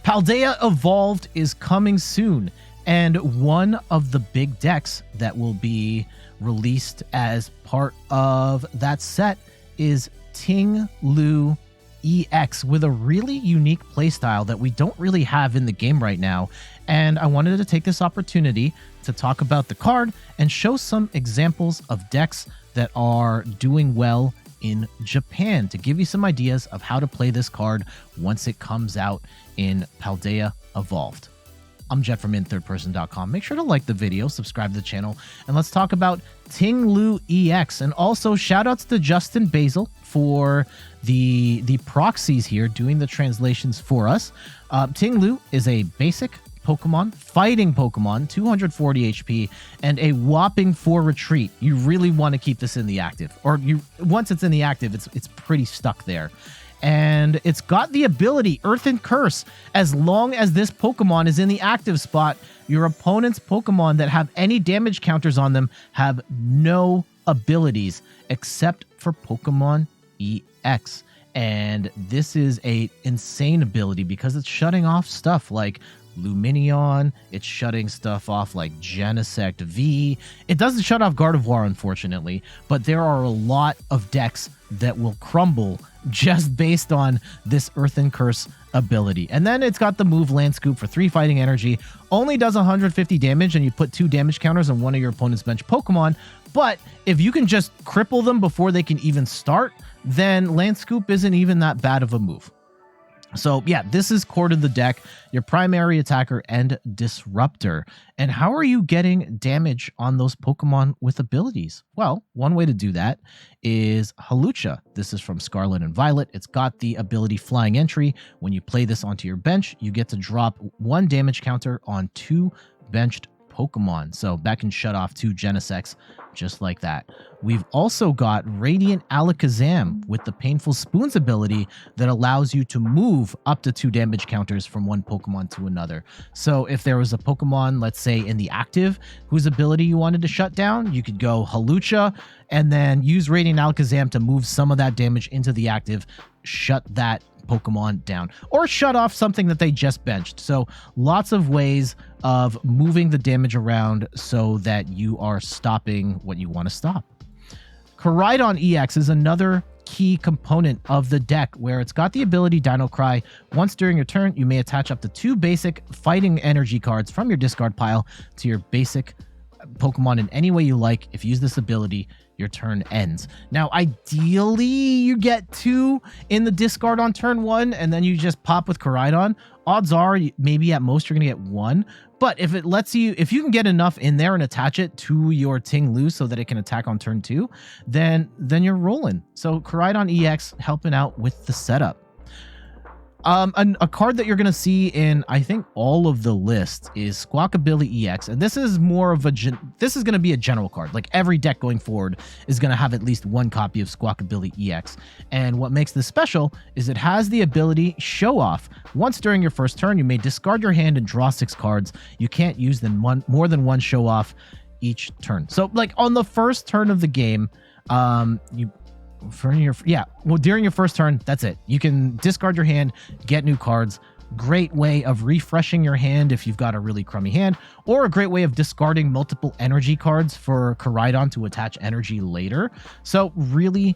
Paldea Evolved is coming soon, and one of the big decks that will be released as part of that set is Ting-Lu EX with a really unique playstyle that we don't really have in the game right now. And I wanted to take this opportunity to talk about the card and show some examples of decks that are doing well in Japan to give you some ideas of how to play this card once it comes out in Paldea Evolved. I'm Jet from inthirdperson.com. Make sure to like the video, subscribe to the channel, and let's talk about Ting-Lu EX. And also shout outs to Justin Basil for the proxies here doing the translations for us. Ting-Lu is a basic Pokemon, fighting Pokemon, 240 HP, and a whopping 4 retreat. You really want to keep this in the active, or once it's in the active, it's pretty stuck there. And it's got the ability Earth and Curse. As long as this Pokemon is in the active spot, your opponent's Pokemon that have any damage counters on them have no abilities except for Pokemon EX. And this is a insane ability because it's shutting off stuff like Lumineon, it's shutting stuff off like Genesect V. It doesn't shut off Gardevoir, unfortunately, but there are a lot of decks that will crumble just based on this Earth and Curse ability. And then it's got the move Land Scoop for 3 fighting energy, only does 150 damage, and you put 2 damage counters on one of your opponent's bench Pokemon. But if you can just cripple them before they can even start, then Land Scoop isn't even that bad of a move. So yeah, this is core to the deck, your primary attacker and disruptor. And how are you getting damage on those Pokemon with abilities? Well, one way to do that is Hawlucha. This is from Scarlet and Violet. It's got the ability Flying Entry. When you play this onto your bench, you get to drop 1 damage counter on 2 benched Pokemon. So that can shut off 2 Genesects just like that. We've also got Radiant Alakazam with the Painful Spoons ability that allows you to move up to 2 damage counters from one Pokemon to another. So if there was a Pokemon, let's say in the active, whose ability you wanted to shut down, you could go Hawlucha and then use Radiant Alakazam to move some of that damage into the active, shut that Pokemon down, or shut off something that they just benched. So lots of ways of moving the damage around so that you are stopping what you want to stop. Koraidon EX is another key component of the deck where it's got the ability Dino Cry. Once during your turn, you may attach up to 2 basic fighting energy cards from your discard pile to your basic Pokemon in any way you like. If you use this ability, your turn ends. Now, ideally, you get 2 in the discard on turn 1, and then you just pop with Koraidon. Odds are, maybe at most, you're going to get 1. But if it lets you, if you can get enough in there and attach it to your Ting-Lu so that it can attack on turn 2, then you're rolling. So Koraidon EX helping out with the setup. A card that you're going to see in, I think, all of the list is Squakabilly EX. And this is more of this is going to be a general card. Like every deck going forward is going to have at least 1 copy of Squakabilly EX. And what makes this special is it has the ability Show Off. Once during your first turn, you may discard your hand and draw 6 cards. You can't use them more than 1 Show Off each turn. So like on the first turn of the game, during your first turn, that's it. You can discard your hand, get new cards. Great way of refreshing your hand if you've got a really crummy hand, or a great way of discarding multiple energy cards for Koraidon to attach energy later. So really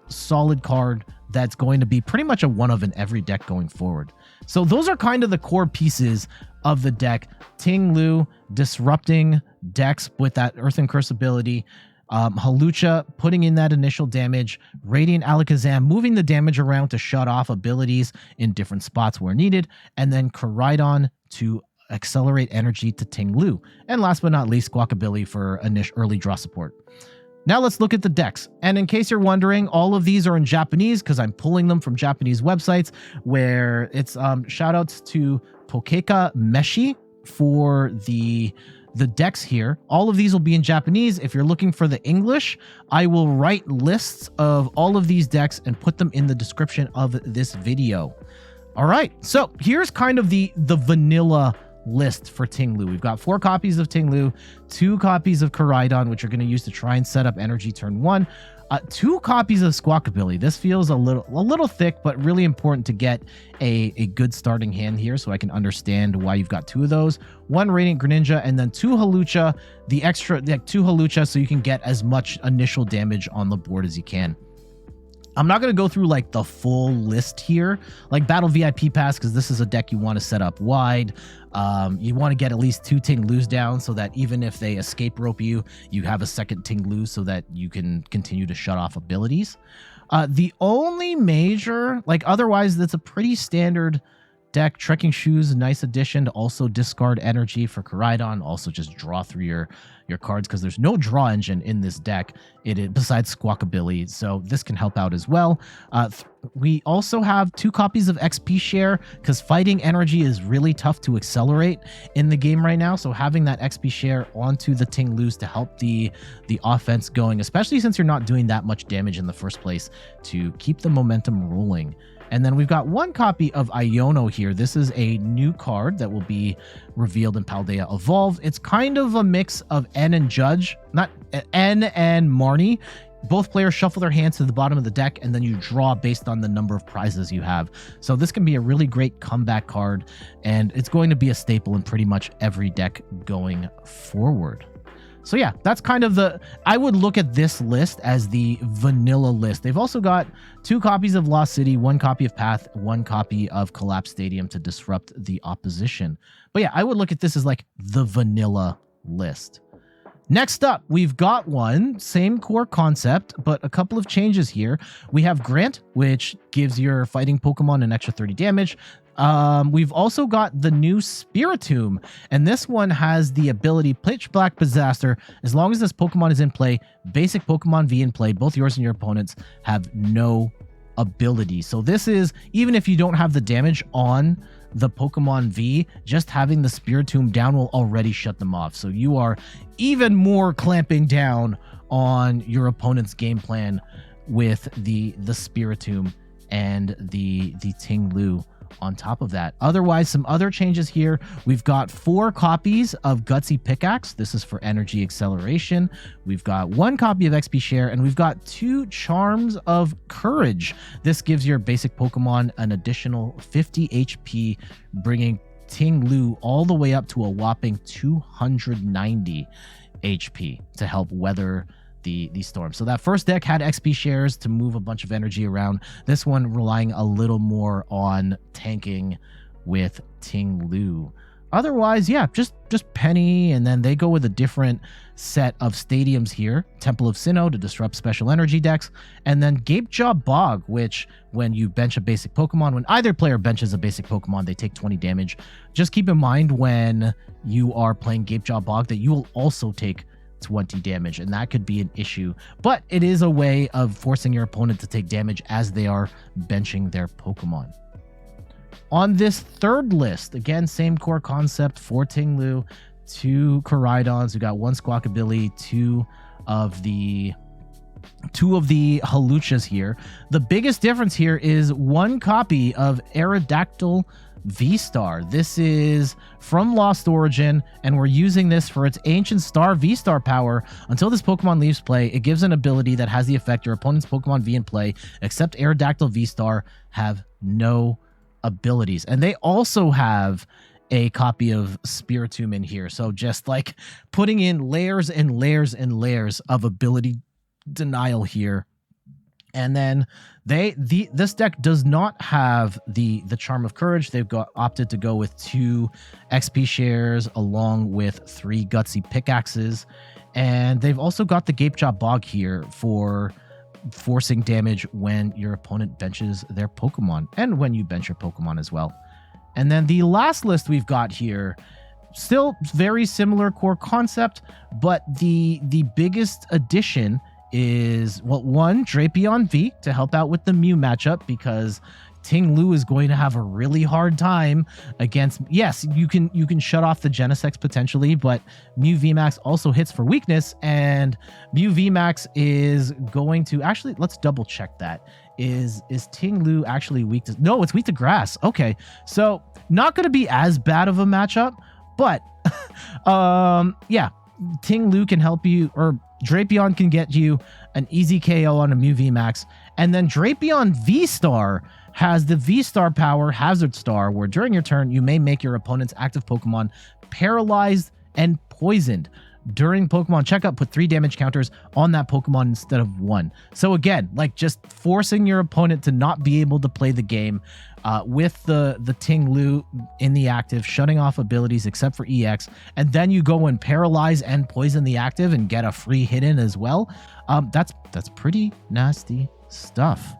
solid card that's going to be pretty much a one of in every deck going forward. So those are kind of the core pieces of the deck. Ting-Lu disrupting decks with that Earth and Curse ability. Hawlucha putting in that initial damage, Radiant Alakazam moving the damage around to shut off abilities in different spots where needed, and then Koraidon to accelerate energy to Ting-Lu. And last but not least, Squakabilly for initial early draw support. Now let's look at the decks. And in case you're wondering, all of these are in Japanese because I'm pulling them from Japanese websites where it's shout outs to Pokeka Meshi for the decks here. All of these will be in Japanese. If you're looking for the English, I will write lists of all of these decks and put them in the description of this video. All right, so here's kind of the vanilla list for Ting-Lu. We've got 4 copies of Ting-Lu, 2 copies of Koraidon, which are going to use to try and set up energy turn 1, 2 copies of Squakabilly. This feels a little thick, but really important to get a good starting hand here, so I can understand why you've got 2 of those. 1 Radiant Greninja, and then 2 Hawlucha. The extra, like 2 Hawlucha, so you can get as much initial damage on the board as you can. I'm not going to go through like the full list here, like Battle VIP Pass, because this is a deck you want to set up wide. You want to get at least 2 Ting-Lus down so that even if they escape rope you, you have a second Ting-Lu so that you can continue to shut off abilities. The only major, like otherwise, that's a pretty standard deck. Trekking Shoes, nice addition to also discard energy for Koraidon. Also just draw through your cards because there's no draw engine in this deck besides Squakabilly, so this can help out as well. We also have 2 copies of XP Share because fighting energy is really tough to accelerate in the game right now, so having that XP Share onto the Ting-Lus to help the offense going, especially since you're not doing that much damage in the first place, to keep the momentum rolling. And then we've got 1 copy of Iono here. This is a new card that will be revealed in Paldea Evolved. It's kind of a mix of N and Judge, not N and Marnie. Both players shuffle their hands to the bottom of the deck, and then you draw based on the number of prizes you have. So this can be a really great comeback card, and it's going to be a staple in pretty much every deck going forward. So yeah, that's kind of I would look at this list as the vanilla list. They've also got 2 copies of Lost City, 1 copy of Path, 1 copy of Collapsed Stadium to disrupt the opposition. But yeah, I would look at this as like the vanilla list. Next up, we've got one, same core concept, but a couple of changes here. We have Grant, which gives your fighting Pokemon an extra 30 damage. We've also got the new Spiritomb, and this one has the ability Pitch Black Disaster. As long as this Pokemon is in play, basic Pokemon V in play, both yours and your opponents have no ability. So this is, even if you don't have the damage on the Pokemon V, just having the Spiritomb down will already shut them off. So you are even more clamping down on your opponent's game plan with the Spiritomb and the Ting-Lu on top of that. Otherwise, some other changes here. We've got 4 copies of Gutsy Pickaxe. This is for energy acceleration. We've got 1 copy of XP Share, and we've got 2 Charms of Courage. This gives your basic Pokemon an additional 50 HP, bringing Ting-Lu all the way up to a whopping 290 HP to help weather the storm. So that first deck had XP shares to move a bunch of energy around. This one relying a little more on tanking with Ting-Lu. Otherwise, yeah, just Penny, and then they go with a different set of stadiums here. Temple of Sinnoh to disrupt special energy decks, and then Gapejaw Bog, which when you bench a basic Pokemon, when either player benches a basic Pokemon, they take 20 damage. Just keep in mind when you are playing Gapejaw Bog that you will also take 20 damage, and that could be an issue, but it is a way of forcing your opponent to take damage as they are benching their Pokemon. On this third list, again, same core concept for Ting-Lu, 2 Koraidons. We got 1 Squakabilly, 2 of the Hawluchas here. The biggest difference here is 1 copy of Aerodactyl V-Star. This is from Lost Origin, and we're using this for its Ancient Star V-Star power. Until this Pokemon leaves play, it gives an ability that has the effect your opponent's Pokemon V in play, except Aerodactyl V-Star, have no abilities. And they also have a copy of Spiritomb in here. So just like putting in layers and layers and layers of ability denial here. And then this deck does not have the Charm of Courage. They've opted to go with 2 XP shares along with 3 Gutsy Pickaxes. And they've also got the Gapejaw Bog here for forcing damage when your opponent benches their Pokemon, and when you bench your Pokemon as well. And then the last list we've got here, still very similar core concept, but the biggest addition is, well, 1, Drapion V to help out with the Mew matchup, because Ting-Lu is going to have a really hard time against, yes, you can shut off the Genesect potentially, but Mew VMAX also hits for weakness, and Mew VMAX is going to, actually, let's double check that. Is Ting-Lu actually weak to, no, it's weak to grass. Okay, so not going to be as bad of a matchup, but yeah, Ting-Lu can help you, or Drapion can get you an easy KO on a Mew VMAX. And then Drapion V-Star has the V-Star power Hazard Star, where during your turn, you may make your opponent's active Pokemon paralyzed and poisoned. During Pokemon checkup, put 3 damage counters on that Pokemon instead of 1. So again, like just forcing your opponent to not be able to play the game with the Ting-Lu in the active, shutting off abilities except for EX, and then you go and paralyze and poison the active and get a free hit in as well. That's pretty nasty stuff.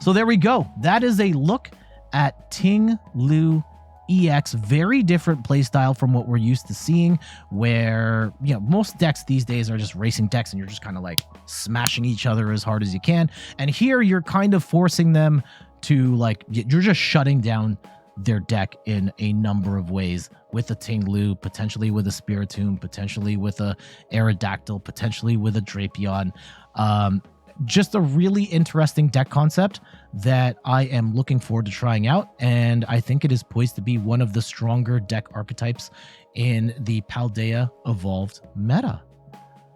So there we go. That is a look at Ting-Lu EX. Very different playstyle from what we're used to seeing, where, you know, most decks these days are just racing decks and you're just kind of like smashing each other as hard as you can. And here you're kind of forcing them to, like, you're just shutting down their deck in a number of ways with a Ting-Lu, potentially with a Spiritomb, potentially with a Aerodactyl, potentially with a Drapion. Just a really interesting deck concept that I am looking forward to trying out, and I think it is poised to be one of the stronger deck archetypes in the Paldea Evolved meta.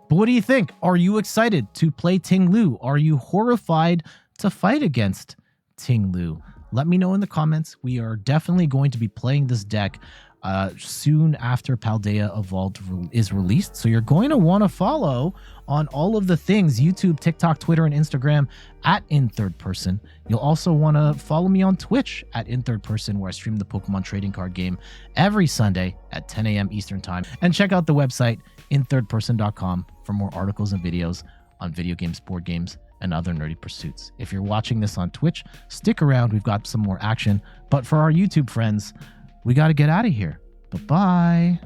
But what do you think? Are you excited to play Ting-Lu? Are you horrified to fight against Ting-Lu? Let me know in the comments. We are definitely going to be playing this deck soon after Paldea Evolved is released. So you're going to want to follow on all of the things: YouTube, TikTok, Twitter, and Instagram at In Third Person. You'll also want to follow me on Twitch at In Third Person, where I stream the Pokemon trading card game every Sunday at 10 a.m. Eastern Time. And check out the website, inthirdperson.com, for more articles and videos on video games, board games, and other nerdy pursuits. If you're watching this on Twitch, stick around. We've got some more action. But for our YouTube friends, we got to get out of here. Bye-bye.